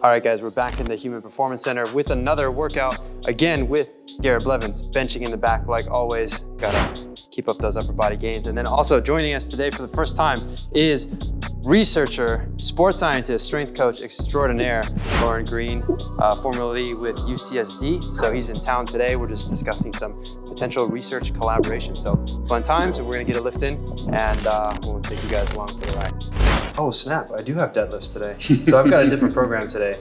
All right, guys, we're back in the Human Performance Center with another workout, again with Garrett Blevins, benching in the back like always. Gotta keep up those upper body gains. And then also joining us today for the first time is researcher, sports scientist, strength coach extraordinaire, Lauren Green, formerly with UCSD. So he's in town today. We're just discussing some potential research collaboration. So fun times, and we're gonna get a lift in, and we'll take you guys along for the ride. Oh snap, I do have deadlifts today. So I've got a different program today.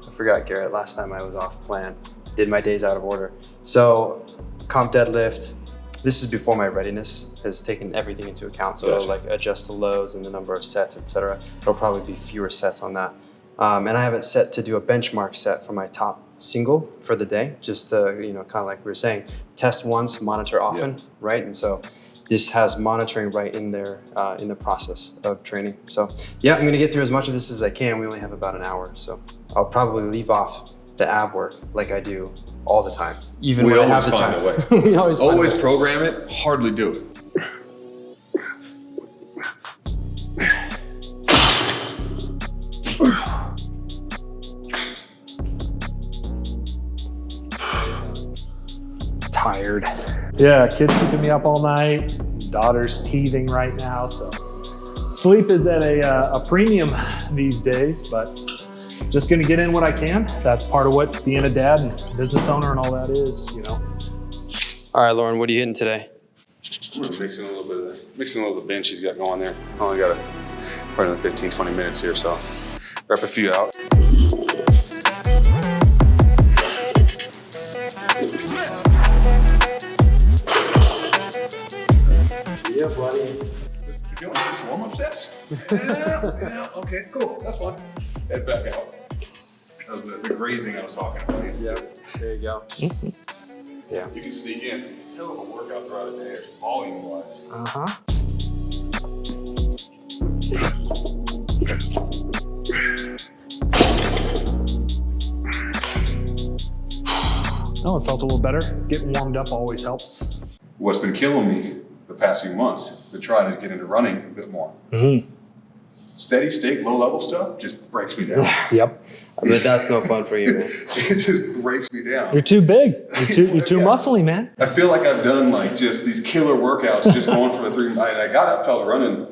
I forgot, Garrett, last time I was off plan. Did my days out of order. So comp deadlift, this is before my readiness has taken everything into account. So like adjust the loads and the number of sets, etc. It'll probably be fewer sets on that. And I haven't set to do a benchmark set for my top single for the day, just to, you know, kind of like we were saying, test once, monitor often, right? And so this has monitoring right in there in the process of training. So yeah, I'm gonna get through as much of this as I can. We only have about an hour, so I'll probably leave off the ab work like I do all the time, even when I have the time. We always program it, hardly do it. Tired. Yeah, kids keeping me up all night. Daughter's teething right now, so sleep is at a premium these days, but just gonna get in what I can. That's part of what being a dad and business owner and all that is, you know. All right, Lauren, what are you hitting today? I'm gonna mix in a little bit of the bench he's got going there. I only got probably 15, 20 minutes here, so rep a few out. Yeah, buddy. Just warm-up sets? Yeah, okay, cool, that's fine. Head back out. That was the grazing I was talking about. Yep, there you go. Yeah. You can sneak in. Hell of a workout throughout the day, volume-wise. Oh, it felt a little better. Getting warmed up always helps. What's been killing me the past few months, been trying to get into running a bit more. Steady state, low level stuff just breaks me down. Yep. But that's no fun for you, man. It just breaks me down. You're too big. You're too muscly, man. I feel like I've done like just these killer workouts, just going for the 3. I got up, I was running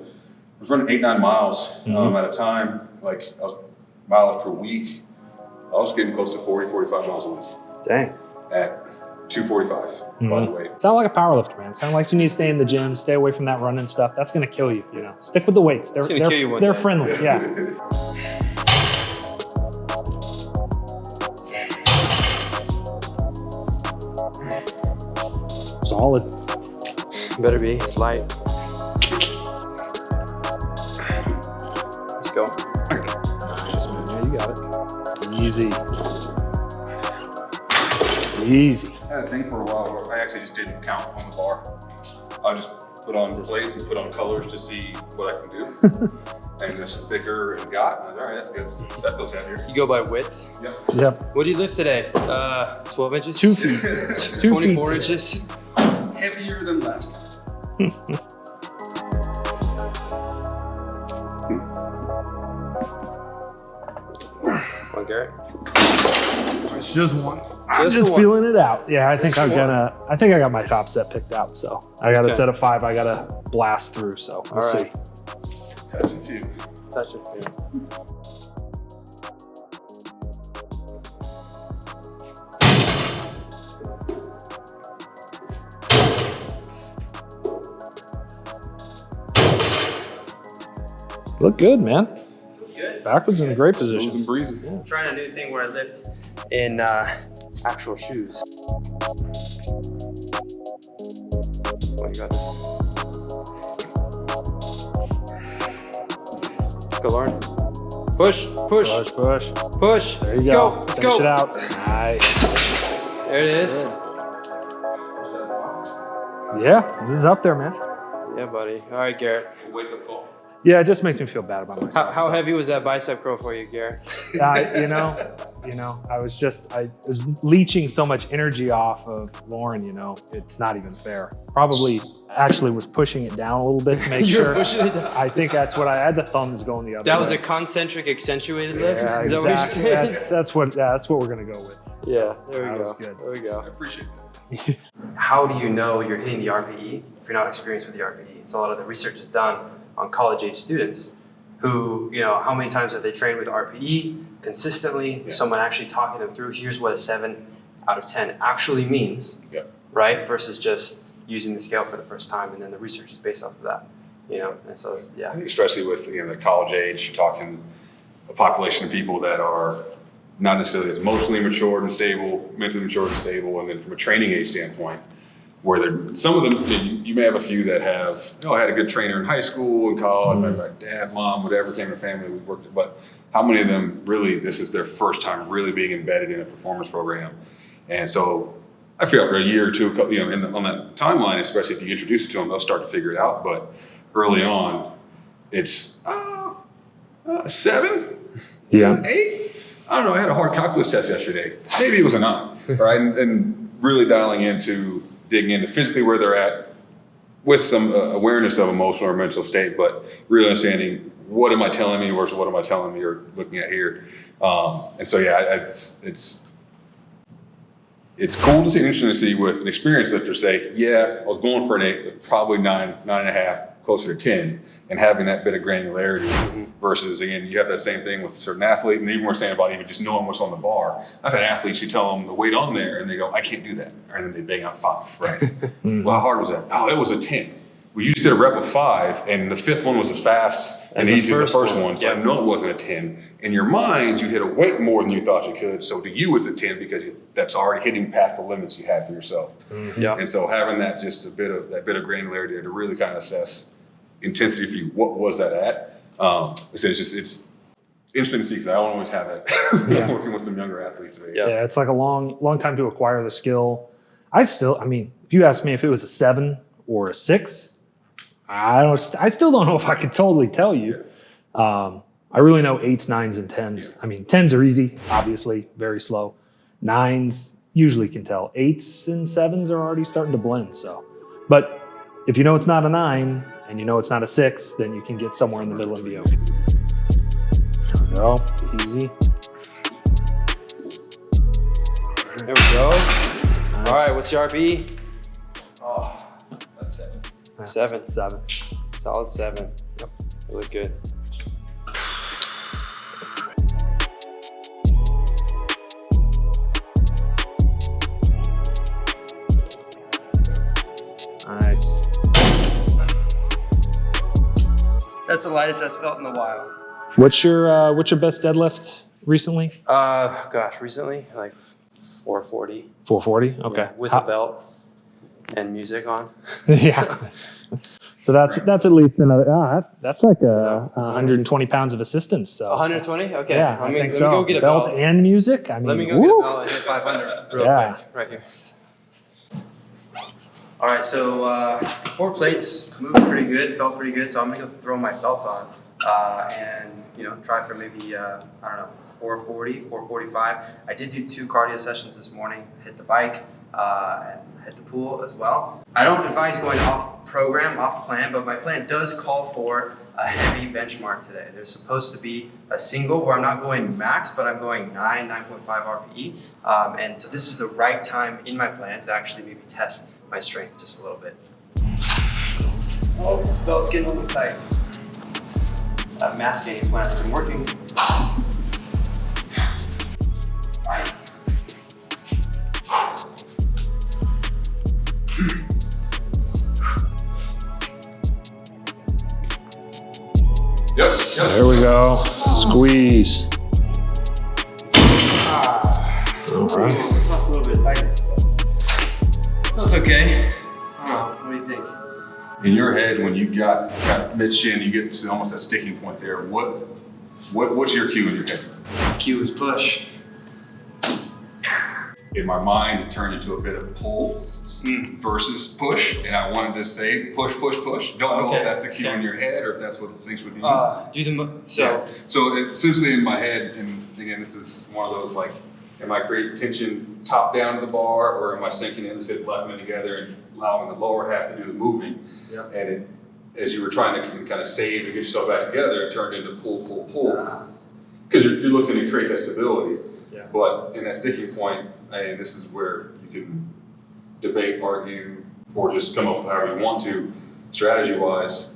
8, 9 miles at a time. Like I was miles per week. I was getting close to 40, 45 miles a week. Dang. At 245 by the way. Sound like a powerlifter, man. Sound like you need to stay in the gym, stay away from that running stuff. That's gonna kill you, you know. Stick with the weights. They're friendly, yeah. Solid. Better be, it's light. Let's go. Nice, man. Yeah, you got it. Easy. Easy. I had a thing for a while where I actually just didn't count on the bar. I just put on plates and put on colors to see what I can do. And this is thicker and got. I was, all right, that's good. That feels heavier. You go by width? Yep. What do you lift today? 12 inches? 2 feet. 24 inches? Heavier than last time. One, Garrett? It's just one. I'm just feeling it out. Yeah, I think I got my top set picked out. So I got a set of 5 I gotta blast through. So we'll see. Touch and feel. Touch and feel. Look good, man. Looks good. Backwards in a great position. Smooth and breezy. I'm trying a new thing where I lift in actual shoes. Oh, you got this. Go, Lauren. Push, push, Push, push. push. There you Let's go. Let's Finish go. it out. Nice. There it is. Yeah, this is up there, man. Yeah, buddy. All right, Garrett. Wake up call. Yeah, it just makes me feel bad about myself. How heavy was that bicep curl for you, Garrett? You know, you know, I was leeching so much energy off of Lauren, you know, it's not even fair. Probably actually was pushing it down a little bit to make sure. Pushing it down. I think that's what I had the thumbs going the other way. That was a concentric accentuated lift? Yeah, Is that what you're exactly. saying? That's what we're gonna go with. Yeah, there we that go. was good. There we go. I appreciate that. How do you know you're hitting the RPE if you're not experienced with the RPE? So a lot of the research is done on college age students who, you know, how many times have they trained with RPE consistently? Yeah. Someone actually talking them through, here's what a 7 out of 10 actually means, Yeah. right? Versus just using the scale for the first time, and then the research is based off of that, you know? And so, I think especially with, you know, the college age, you're talking a population of people that are not necessarily as emotionally matured and stable, mentally matured and stable, and then from a training age standpoint, where some of them, you may have a few that have, I had a good trainer in high school and college, my dad, mom, whatever, came to family, we worked, but how many of them really, this is their first time really being embedded in a performance program? And so I feel after a year or two, you know, on that timeline, especially if you introduce it to them, they'll start to figure it out. But early on, it's 7, Yeah. 8. I don't know. I had a hard calculus test yesterday. Maybe it was a 9, right? And really digging into physically where they're at with some awareness of emotional or mental state, but really understanding what am I telling me versus what am I telling me or looking at here. And so, yeah, it's cool to see, interesting to see with an experienced lifter say, yeah, I was going for an 8, probably 9, 9.5, closer to 10, and having that bit of granularity versus, again, you have that same thing with a certain athlete, and even we're saying about even just knowing what's on the bar. I've had athletes, you tell them the weight on there, and they go, I can't do that. And then they bang out 5, right? Well, how hard was that? Oh, it was a 10. We used to did a rep of 5, and the 5th one was as fast and easy as the first one. So I know it wasn't a 10. In your mind, you hit a weight more than you thought you could. So to you, it's a 10 because that's already hitting past the limits you had for yourself. Yeah. And so having that just a bit of granularity there to really kind of assess intensity for you, what was that at? It's interesting to see because I don't always have that working with some younger athletes. Yeah, it's like a long time to acquire the skill. I mean, if you ask me if it was a 7 or a 6, I still don't know if I could totally tell you. I really know 8s, 9s, and 10s. I mean, 10s are easy, obviously, very slow. 9s usually can tell. 8s and 7s are already starting to blend. So, but if you know it's not a 9 and you know it's not a 6, then you can get somewhere in the middle and be okay. There we go, easy. There we go. Nice. All right, what's your RPE? Oh, that's 7. 7. Solid 7. Yep. You look good. Nice. That's the lightest I've felt in a while. What's your best deadlift recently? Gosh, recently, like 440. 440? Okay. Yeah, with a belt and music on. Yeah. So that's at least another, that's like 120 pounds of assistance. So 120? Okay. yeah, Let I me think go get a belt. and music. I mean, Let me go get a belt and hit 500 real quick, right here. All right, so 4 plates, moved pretty good, felt pretty good, so I'm gonna go throw my belt on and try for maybe, 440, 445. I did do 2 cardio sessions this morning, hit the bike and hit the pool as well. I don't advise going off program, off plan, but my plan does call for a heavy benchmark today. There's supposed to be a single where I'm not going max, but I'm going 9.5 RPE. And so this is the right time in my plan to actually maybe test my strength just a little bit. Oh, this belt's getting a little tight. Mass gain plan has been working. Right. Yes. there we go. Squeeze. All right. Plus a little bit of tightness, but that's okay. I don't know. What do you think? In your head, when you got mid shin, you get to almost that sticking point there. What's your cue in your head? Cue is push. In my mind, it turned into a bit of pull. versus push, and I wanted to say push, push, push. Don't know if that's the cue in your head or if that's what it syncs with you. So essentially in my head, and again, this is one of those like, am I creating tension top down to the bar, or am I sinking in the sit left together and allowing the lower half to do the moving? Yep. And as you were trying to kind of save and get yourself back together, it turned into pull, pull, pull. Because you're looking to create that stability. Yeah. But in that sticking point, and this is where you can debate, argue, or just come up with however you want to, strategy-wise,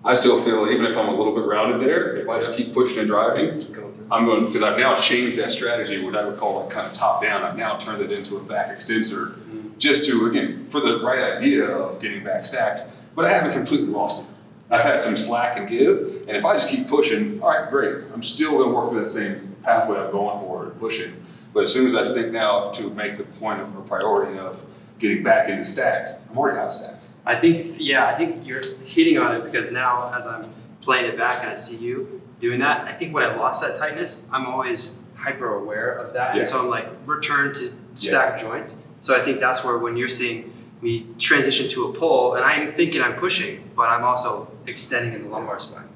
I still feel even if I'm a little bit rounded there, if I just keep pushing and driving, I'm going, because I've now changed that strategy, what I would call like kind of top down. I've now turned it into a back extensor just to, again, for the right idea of getting back stacked, but I haven't completely lost it. I've had some slack and give, and if I just keep pushing, all right, great. I'm still going to work through that same pathway I'm going forward and pushing. But as soon as I think now to make the point of a priority of getting back into stacked, I'm already out of stacked. I think you're hitting on it, because now as I'm playing it back and I see you doing that, I think when I lost that tightness, I'm always hyper aware of that. And so I'm like, return to stacked joints. So I think that's where when you're seeing me transition to a pull, and I'm thinking I'm pushing, but I'm also extending in the lumbar spine.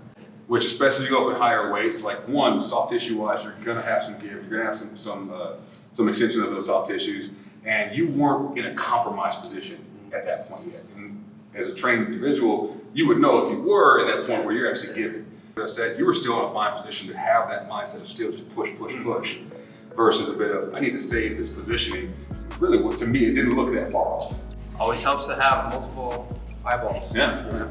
Which, especially if you go up at higher weights, like one, soft tissue wise, you're gonna have some give, you're gonna have some extension of those soft tissues, and you weren't in a compromised position at that point yet. And as a trained individual, you would know if you were at that point where you're actually giving. As I said, you were still in a fine position to have that mindset of still just push, push, push, versus a bit of, I need to save this positioning. Really, to me, it didn't look that far off. Always helps to have multiple eyeballs. Yeah.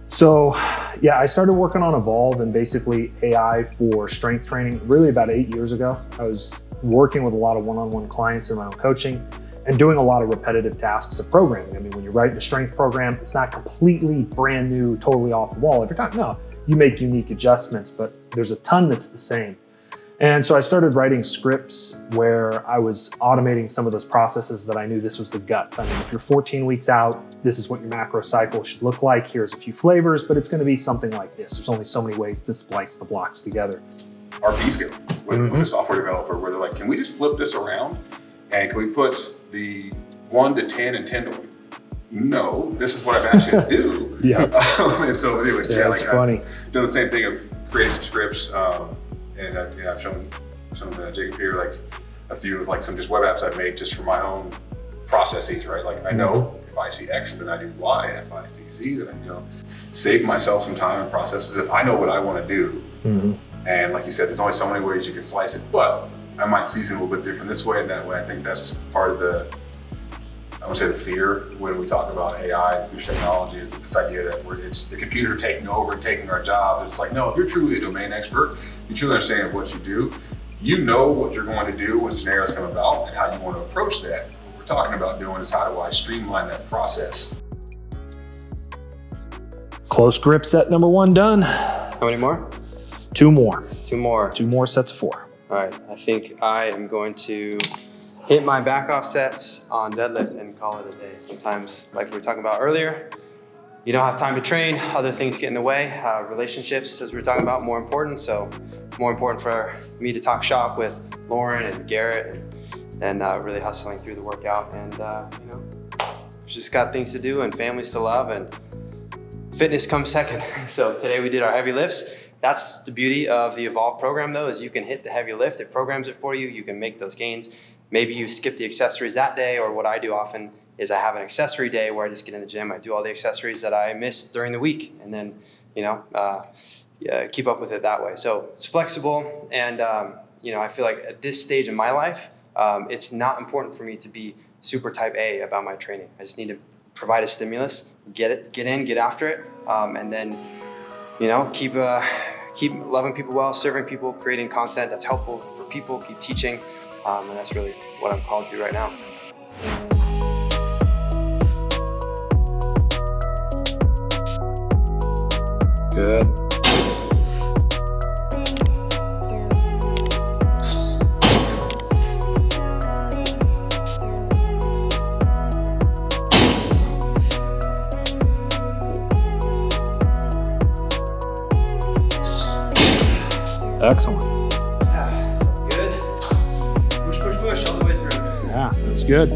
So yeah, I started working on Evolve and basically AI for strength training really about 8 years ago. I was working with a lot of one-on-one clients in my own coaching and doing a lot of repetitive tasks of programming. I mean, when you write the strength program, it's not completely brand new, totally off the wall every time. No, you make unique adjustments, but there's a ton that's the same. And so I started writing scripts where I was automating some of those processes that I knew this was the guts. I mean, if you're 14 weeks out, this is what your macro cycle should look like. Here's a few flavors, but it's going to be something like this. There's only so many ways to splice the blocks together. Our B skill with a software developer, where they're like, can we just flip this around? And can we put the 1 to 10 and 10 to 1? No, this is what I've actually do. Yeah. And so anyways, that's funny. I've done the same thing of creating some scripts. And I've shown Jacob here like a few of like some just web apps I've made just for my own processes, right? Like I know if I see X, then I do Y. If I see Z, then I save myself some time and processes if I know what I want to do. And like you said, there's only so many ways you can slice it, but I might season a little bit different this way and that way. I think that's part of the, I would say the fear when we talk about AI and technology is this idea that it's the computer taking over and taking our job. It's like, no, if you're truly a domain expert, you truly understand what you do, you know what you're going to do when scenarios come about and how you want to approach that. What we're talking about doing is how do I streamline that process. Close grip set number 1 done. How many more? 2 more. 2 more. 2 more sets of 4. All right, I think I am going to hit my back off sets on deadlift and call it a day. Sometimes, like we were talking about earlier, you don't have time to train, other things get in the way. Relationships, as we were talking about, more important. So more important for me to talk shop with Lauren and Garrett and really hustling through the workout. And just got things to do and families to love, and fitness comes second. So today we did our heavy lifts. That's the beauty of the Evolve program though, is you can hit the heavy lift, it programs it for you, you can make those gains. Maybe you skip the accessories that day, or what I do often is I have an accessory day where I just get in the gym, I do all the accessories that I missed during the week, and then, keep up with it that way. So it's flexible, and I feel like at this stage in my life, it's not important for me to be super type A about my training. I just need to provide a stimulus, get in, get after it, and then, keep loving people well, serving people, creating content that's helpful for people, keep teaching. And that's really what I'm called to right now. Good. Excellent. Good. Push all the way through. Yeah, that's good.